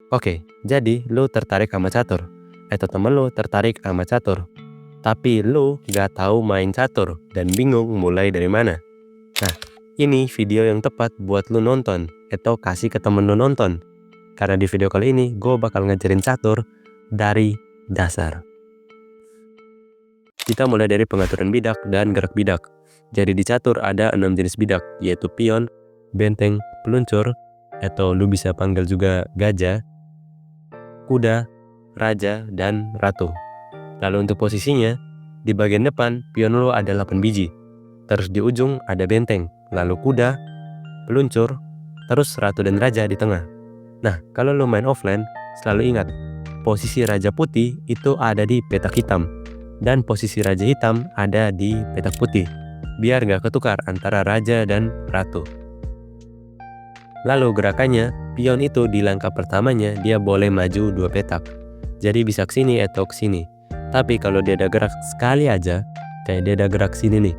Oke, jadi lu tertarik sama catur, atau temen lu tertarik sama catur, tapi lu gak tahu main catur dan bingung mulai dari mana. Nah, ini video yang tepat buat lu nonton, atau kasih ke temen lu nonton. Karena di video kali ini gue bakal ngajarin catur dari dasar. Kita mulai dari pengaturan bidak dan gerak bidak. Jadi di catur ada 6 jenis bidak, yaitu pion, benteng, peluncur, atau lu bisa panggil juga gajah, kuda, raja, dan ratu. Lalu untuk posisinya, di bagian depan pion lu ada 8 biji. Terus di ujung ada benteng, lalu kuda, peluncur, terus ratu dan raja di tengah. Nah, kalau lu main offline, selalu ingat, posisi raja putih itu ada di petak hitam, dan posisi raja hitam ada di petak putih, biar gak ketukar antara raja dan ratu. Lalu gerakannya, pion itu di langkah pertamanya dia boleh maju 2 petak, jadi bisa kesini atau kesini. Tapi kalau dia ada gerak sekali aja, kayak dia ada gerak sini nih,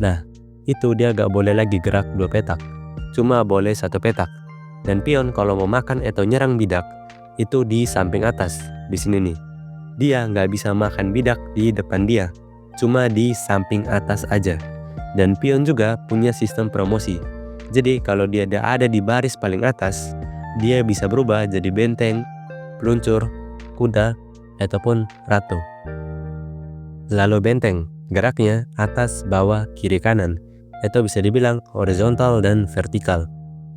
nah itu dia gak boleh lagi gerak 2 petak, cuma boleh 1 petak. Dan pion kalau mau makan atau nyerang bidak itu di samping atas, di sini nih. Dia nggak bisa makan bidak di depan dia, cuma di samping atas aja. Dan pion juga punya sistem promosi. Jadi kalau dia ada di baris paling atas, dia bisa berubah jadi benteng, peluncur, kuda, ataupun ratu. Lalu benteng, geraknya atas, bawah, kiri, kanan, atau bisa dibilang horizontal dan vertikal.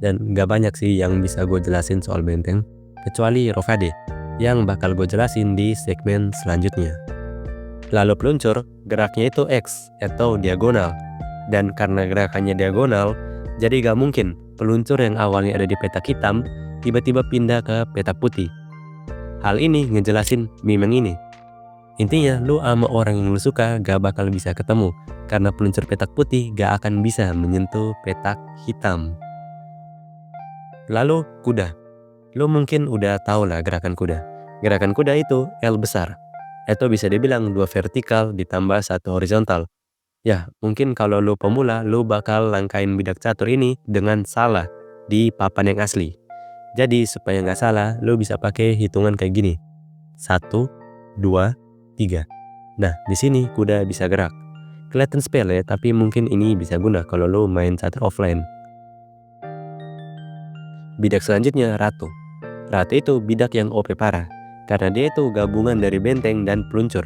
Dan gak banyak sih yang bisa gue jelasin soal benteng, kecuali rokade, yang bakal gue jelasin di segmen selanjutnya. Lalu peluncur, geraknya itu X atau diagonal. Dan karena gerakannya diagonal, jadi gak mungkin peluncur yang awalnya ada di petak hitam, tiba-tiba pindah ke petak putih. Hal ini ngejelasin meme yang ini. Intinya, lu sama orang yang lu suka gak bakal bisa ketemu, karena peluncur petak putih gak akan bisa menyentuh petak hitam. Lalu kuda. Lu mungkin udah tahu lah gerakan kuda. Gerakan kuda itu L besar, atau bisa dibilang 2 vertikal ditambah 1 horizontal. Ya, mungkin kalau lu pemula, lu bakal langkain bidak catur ini dengan salah di papan yang asli. Jadi supaya nggak salah, lu bisa pakai hitungan kayak gini. 1, 2, 3. Nah, di sini kuda bisa gerak. Kelihatan sepele, tapi mungkin ini bisa guna kalau lu main catur offline. Bidak selanjutnya ratu. Ratu itu bidak yang OP parah, karena dia itu gabungan dari benteng dan peluncur.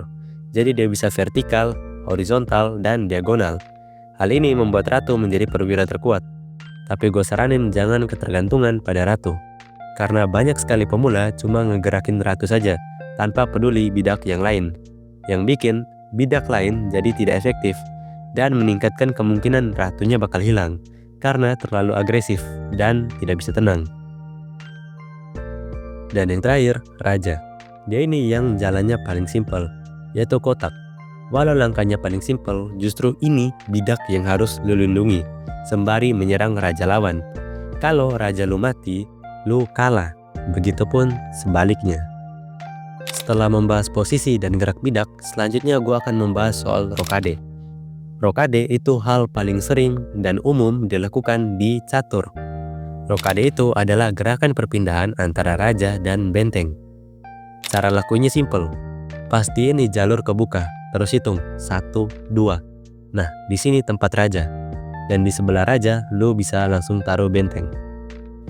Jadi dia bisa vertikal, horizontal, dan diagonal. Hal ini membuat ratu menjadi perwira terkuat. Tapi gue saranin jangan ketergantungan pada ratu, karena banyak sekali pemula cuma ngegerakin ratu saja, tanpa peduli bidak yang lain. Yang bikin bidak lain jadi tidak efektif, dan meningkatkan kemungkinan ratunya bakal hilang, karena terlalu agresif dan tidak bisa tenang. Dan yang terakhir, raja. Dia ini yang jalannya paling simpel, yaitu kotak. Walau langkahnya paling simpel, justru ini bidak yang harus lu lindungi, sembari menyerang raja lawan. Kalau raja lu mati, lu kalah. Begitupun sebaliknya. Setelah membahas posisi dan gerak bidak, selanjutnya gue akan membahas soal rokade. Rokade itu hal paling sering dan umum dilakukan di catur. Rokade itu adalah gerakan perpindahan antara raja dan benteng. Cara lakunya simple. Pastiin nih jalur kebuka, terus hitung 1, 2. Nah, di sini tempat raja. Dan di sebelah raja, lu bisa langsung taruh benteng.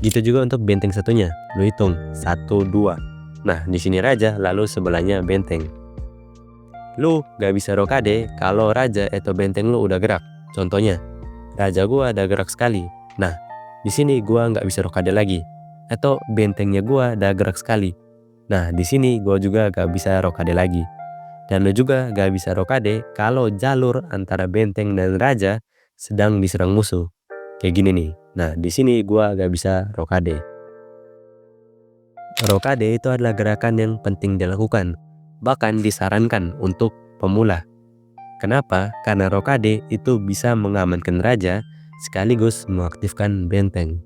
Gitu juga untuk benteng satunya, lu hitung 1, 2. Nah, di sini raja, lalu sebelahnya benteng. Lu gak bisa rokade kalau raja atau benteng lu udah gerak. Contohnya, raja gua ada gerak sekali. Nah, di sini gua nggak bisa rokade lagi. Atau bentengnya gua ada gerak sekali. Nah, di sini gua juga gak bisa rokade lagi. Dan lu juga gak bisa rokade kalau jalur antara benteng dan raja sedang diserang musuh. Kayak gini nih. Nah, di sini gua gak bisa rokade. Rokade itu adalah gerakan yang penting dilakukan, bahkan disarankan untuk pemula. Kenapa? Karena rokade itu bisa mengamankan raja sekaligus mengaktifkan benteng.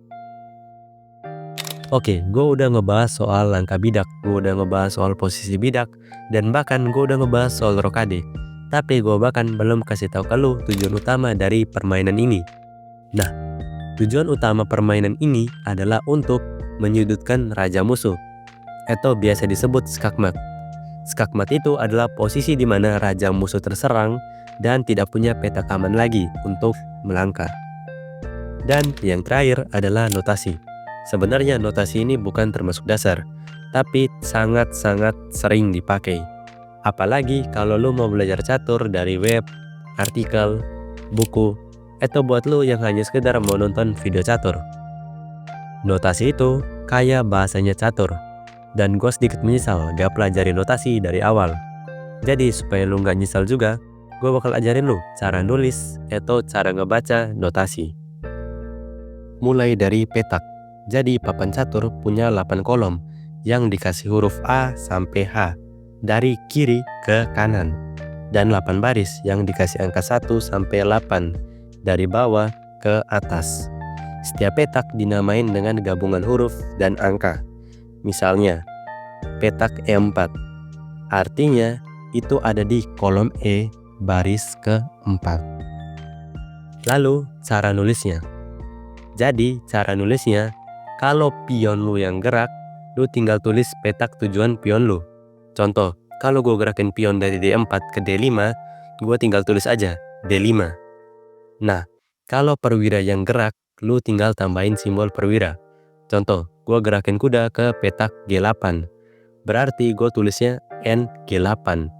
Oke, gue udah ngebahas soal langkah bidak, gue udah ngebahas soal posisi bidak, dan bahkan gue udah ngebahas soal rokade. Tapi gue bahkan belum kasih tahu ke lu tujuan utama dari permainan ini. Nah, tujuan utama permainan ini adalah untuk menyudutkan raja musuh. atau biasa disebut skakmat. Skakmat itu adalah posisi di mana raja musuh terserang dan tidak punya peta aman lagi untuk melangkah. Dan yang terakhir adalah notasi. Sebenarnya notasi ini bukan termasuk dasar, tapi sangat-sangat sering dipakai. Apalagi kalau lu mau belajar catur dari web, artikel, buku, atau buat lu yang hanya sekedar mau nonton video catur. Notasi itu kayak bahasanya catur. Dan gue sedikit menyesal gak pelajari notasi dari awal. Jadi supaya lu gak nyesal juga, gue bakal ajarin lu cara nulis atau cara ngebaca notasi. Mulai dari petak. Jadi papan catur punya 8 kolom yang dikasih huruf A sampai H dari kiri ke kanan. Dan 8 baris yang dikasih angka 1 sampai 8 dari bawah ke atas. Setiap petak dinamain dengan gabungan huruf dan angka. Misalnya, petak E4. Artinya, itu ada di kolom E baris ke-4. Lalu, cara nulisnya. Jadi, cara nulisnya, kalau pion lu yang gerak, lu tinggal tulis petak tujuan pion lu. Contoh, kalau gue gerakin pion dari D4 ke D5, gue tinggal tulis aja D5. Nah, kalau perwira yang gerak, lu tinggal tambahin simbol perwira. Contoh, gue gerakin kuda ke petak G8. Berarti gue tulisnya NG8.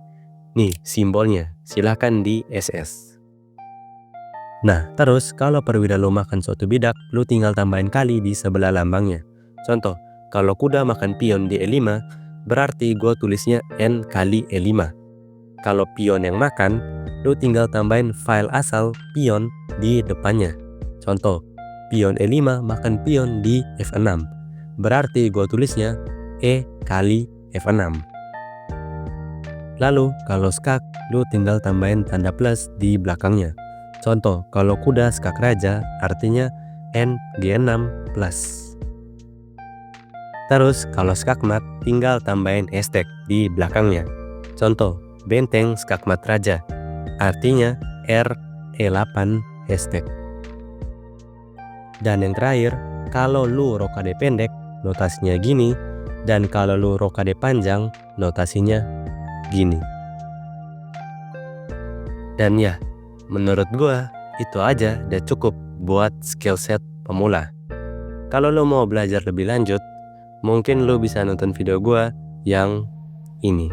Nih simbolnya, silahkan di SS. Nah, terus kalau perwira lu makan suatu bidak, lu tinggal tambahin kali di sebelah lambangnya. Contoh, kalau kuda makan pion di E5, berarti gue tulisnya N kali E5. Kalau pion yang makan, lu tinggal tambahin file asal pion di depannya. Contoh, pion E5 makan pion di F6. Berarti gue tulisnya E kali F6. Lalu kalau skak, lu tinggal tambahin tanda plus di belakangnya. Contoh, kalau kuda skak raja, artinya N G6 plus. Terus kalau skakmat, tinggal tambahin hashtag di belakangnya. Contoh, benteng skakmat raja, artinya R E8 hashtag. Dan yang terakhir, kalau lu rokade pendek, notasinya gini. Dan kalau lu rokade panjang, notasinya gini. Dan ya, menurut gua itu aja udah cukup buat skill set pemula. Kalau lu mau belajar lebih lanjut, mungkin lu bisa nonton video gua yang ini.